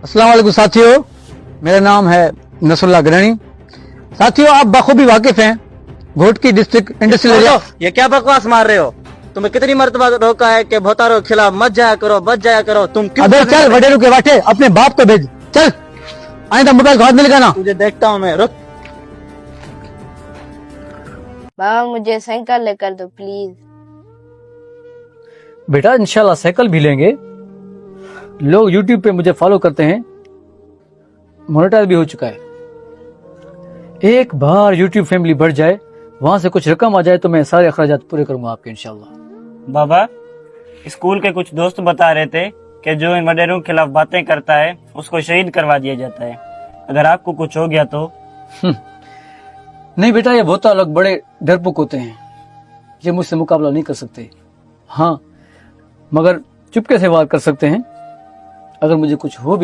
अस्सलाम वालेकुम साथियों, मेरा नाम है नसरुल्लाह गिलानी। साथियों, आप बखूबी वाकिफ हैं घोटकी डिस्ट्रिक्ट इंडस्ट्रियल एरिया। ये क्या बकवास मार रहे हो? तुम्हें कितनी मर्तबा रोका है कि भोतारों के खिलाफ मत जाया करो, बच जाया करो। तुम क्यों अबे चल, वडेरू के बाटे अपने बाप को भेज। चल आइंदा मोबाइल को हाथ में लगाना। तुझे देखता हूँ मैं, रुक। बाबा मुझे साइकिल लेकर दो प्लीज। बेटा इंशाल्लाह साइकिल भी लेंगे। लोग यूट्यूब पे मुझे फॉलो करते हैं, मोनेटाइज भी हो चुका है। एक बार यूट्यूब फैमिली बढ़ जाए, वहां से कुछ रकम आ जाए तो मैं सारे अखराजात पूरे करूंगा आपके इंशाल्लाह। बाबा, स्कूल के कुछ दोस्त बता रहे थे कि जो इन वडेरों के खिलाफ बातें करता है उसको शहीद करवा दिया जाता है। अगर आपको कुछ हो गया तो? नहीं बेटा, ये बहुत लोग बड़े डरपोक होते हैं, ये मुझसे मुकाबला नहीं कर सकते। हाँ, मगर चुपके से वार कर सकते हैं। अगर मुझे कुछ हो भी